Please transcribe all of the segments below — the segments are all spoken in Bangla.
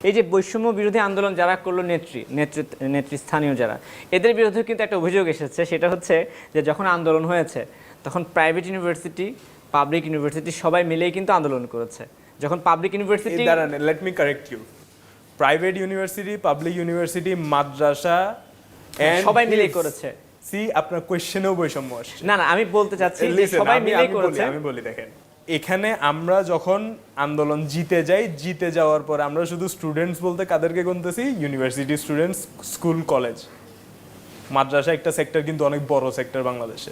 এই যে বৈষম্য বিরোধী আন্দোলন যারা করলো নেতৃস্থানীয় যারা, এদের বিরুদ্ধে কিন্তু একটা অভিযোগ এসেছে, সেটা হচ্ছে যে যখন আন্দোলন হয়েছে তখন প্রাইভেট ইউনিভার্সিটি, পাবলিক ইউনিভার্সিটি সবাই মিলেই কিন্তু আন্দোলন করেছে। যখন পাবলিক ইউনিভার্সিটি, দাঁড়ান, let me correct you, private university, public university, মাদ্রাসা সবাই মিলেই করেছে। সি আপনার কোশ্চেনেও বৈষম্য আসছে। না না, আমি বলতে চাচ্ছি যে সবাই মিলেই করেছে। আমি বলি, দেখেন, এখানে আমরা যখন আন্দোলন জিতে যাওয়ার পর আমরা শুধু স্টুডেন্টস বলতে কাদেরকে গুনতেছি? ইউনিভার্সিটি স্টুডেন্টস, স্কুল, কলেজ, মাদ্রাসা একটা সেক্টর, কিন্তু অনেক বড় সেক্টর বাংলাদেশে।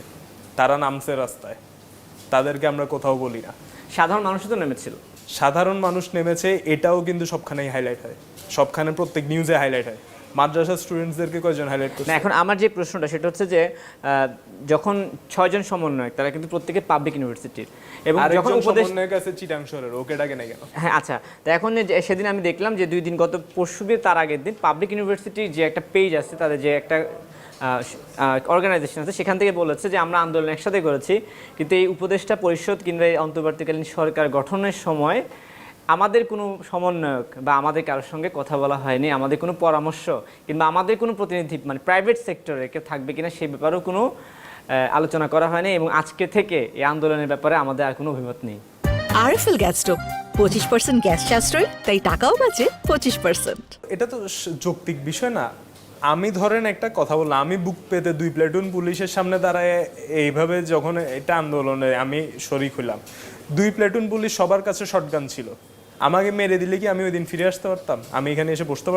তারা নামছে রাস্তায়, তাদেরকে আমরা কোথাও বলি না। সাধারণ মানুষও তো নেমেছিল। সাধারণ মানুষ নেমেছে, এটাও কিন্তু সবখানেই হাইলাইট হয়, সবখানে প্রত্যেক নিউজে হাইলাইট হয়। মাদ্রাসা স্টুডেন্টসদেরকে কয়জন হাইলাইট করছে? না, এখন আমার যে প্রশ্নটা সেটা হচ্ছে যে যখন 6 জন সমন্বয়ক, তারা কিন্তু প্রত্যেকে পাবলিক ইউনিভার্সিটির, এবং যখন সমন্বয়ক আছে চিটাং শহরের, ওকে ডাকে না কেন? হ্যাঁ আচ্ছা, তো এখন সেদিন আমি দেখলাম যে 2 দিন, গত পরশুদিন তার আগের দিন পাবলিক ইউনিভার্সিটির যে একটা পেজ আছে, তাদের যে একটা অর্গানাইজেশন আছে, সেখান থেকে বলেছে যে আমরা আন্দোলন একসাথে করেছি, কিন্তু এই উপদেষ্টা পরিষদ কিংবা এই অন্তর্বর্তীকালীন সরকার গঠনের সময় আমাদের কোনো সমন্বয়ক বা আমাদের কারোর সঙ্গে কথা বলা হয়নি, আমাদের কোনো পরামর্শ কিংবা আমাদের কোনো প্রতিনিধি মানে প্রাইভেট সেক্টরে কেউ থাকবে কিনা সেই ব্যাপারেও কোনো আলোচনা করা হয়নি, এবং আজকে থেকে এই আন্দোলনের ব্যাপারে আমাদের আর কোনো অভিমত নেই। আরএফএল গ্যাস স্টোভ 25% গ্যাস সাশ্রয়, তাই টাকাও বাঁচে 25%। এটা তো যৌক্তিক বিষয় না। আমি ধরেন একটা কথা বললাম, আমি বুক পেতে 2 প্লাটুন পুলিশের সামনে দাঁড়ায় এইভাবে যখন এটা আন্দোলনে আমি শরিক হইলাম, 2 প্লাটুন পুলিশ সবার কাছে শটগান ছিল, আমাকে মেরে দিলে কি আমি ওই দিন ফিরে আসতে পারতাম? আমি এখানে এসে বসতে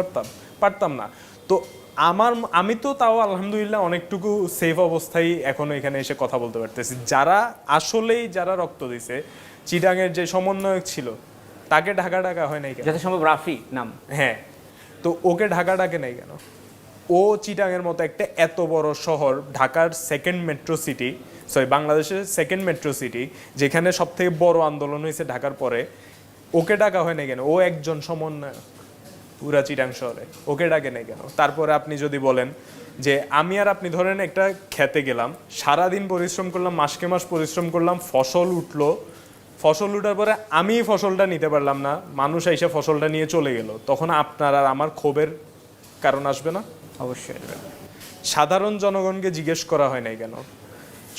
পারতাম না। তো আমি তো তাও আলহামদুলিল্লাহ অনেকটুকু সেফ অবস্থায় এখনো এখানে এসে কথা বলতে পারতেছি। যারা রক্ত দিছে, চিটাংয়ের যে সমন্বয়ক ছিল, তাকে ঢাকা হয় নাই কেন? যত সম্ভব রাফি নাম। হ্যাঁ, তো ওকে ঢাকা ডাকে নাই কেন? ও চিটাংয়ের মতো একটা এত বড় শহর, ঢাকার বাংলাদেশের সেকেন্ড মেট্রো সিটি, যেখানে সব থেকে বড় আন্দোলন হয়েছে ঢাকার পরে, ওকে ডাকা হয় না কেন? ও একজন সমন্বয়ক পুরা চিটাং শহরে, ওকে ডাকে নাই কেন? তারপরে আপনি যদি বলেন যে আমি আর আপনি ধরেন একটা খেতে গেলাম, সারাদিন পরিশ্রম করলাম, মাসকে মাস পরিশ্রম করলাম, ফসল উঠার পরে আমি ফসলটা নিতে পারলাম না, মানুষ এসে ফসলটা নিয়ে চলে গেল, তখন আপনার আর আমার ক্ষোভের কারণ আসবে না? অবশ্যই। সাধারণ জনগণকে জিজ্ঞেস করা হয় নাই কেন?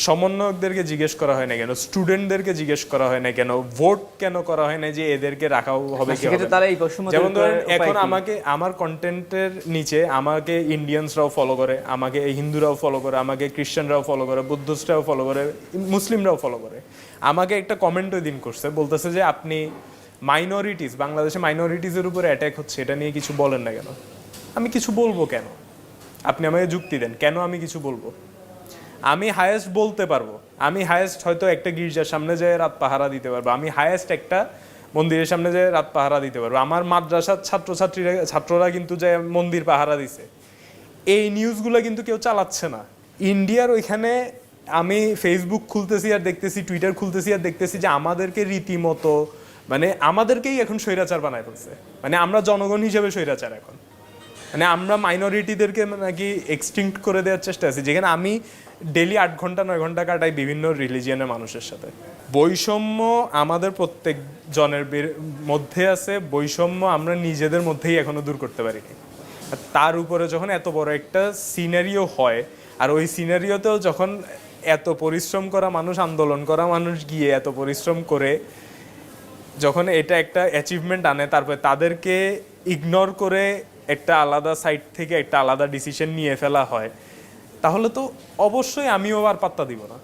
সমন্বয়কদেরকে জিজ্ঞেস করা হয় না কেন? স্টুডেন্টদেরকে জিজ্ঞেস করা হয় না কেন? ভোট কেন করা হয় না যে এদেরকে রাখাও হবে কি হবে? যেমন ধরেন এখন আমাকে আমার কন্টেন্টের নিচে আমাকে ইন্ডিয়ানসরাও ফলো করে, আমাকে হিন্দুরাও ফলো করে, আমাকে খ্রিস্টানরাও ফলো করে, বুদ্ধিস্টরাও ফলো করে, মুসলিমরাও ফলো করে। আমাকে একটা কমেন্ট ওই দিন করছে, বলতেছে যে আপনি বাংলাদেশে মাইনরিটিসের উপরে অ্যাটাক হচ্ছে, এটা নিয়ে কিছু বলেন না কেন? আমি কিছু বলবো কেন? আপনি আমাকে যুক্তি দেন, কেন আমি কিছু বলবো? আমি হায়েস্ট বলতে পারবো, আমি হায়েস্ট হয়তো একটা গির্জার সামনে যেয়ে রাত পাহারা দিতে পারবো, আমি হায়েস্ট একটা মন্দিরের সামনে যেয়ে রাত পাহারা দিতে পারবো। আমার মাদ্রাসার ছাত্ররা কিন্তু যে মন্দির পাহারা দিছে, এই নিউজগুলো কিন্তু কেউ চালাচ্ছে না। ইন্ডিয়ার ওইখানে আমি ফেসবুক খুলতেছি আর দেখতেছি, টুইটার খুলতেছি আর দেখতেছি যে আমাদেরকে রীতিমতো মানে আমাদেরকেই এখন স্বৈরাচার বানায় ফেলছে। মানে আমরা জনগণ হিসেবে স্বৈরাচার এখন, মানে আমরা মাইনরিটিদেরকে নাকি এক্সটিংক্ট করে দেওয়ার চেষ্টা আছি, যেখানে আমি ডেলি 8 ঘন্টা 9 ঘন্টা কাটাই বিভিন্ন রিলিজিয়নের মানুষের সাথে। বৈষম্য আমাদের প্রত্যেক জনের মধ্যে আছে, বৈষম্য আমরা নিজেদের মধ্যেই এখনো দূর করতে পারিনি। তার উপরে যখন এত বড় একটা সিনারিও হয়, আর ওই সিনারিওতেও যখন এত পরিশ্রম করা মানুষ, আন্দোলন করা মানুষ গিয়ে এত পরিশ্রম করে যখন এটা একটা অ্যাচিভমেন্ট আনে, তারপরে তাদেরকে ইগনোর করে একটা আলাদা সাইড থেকে একটা আলাদা ডিসিশন নিয়ে ফেলা হয়, তাহলে তো অবশ্যই আমিও আর পাত্তা দিব না।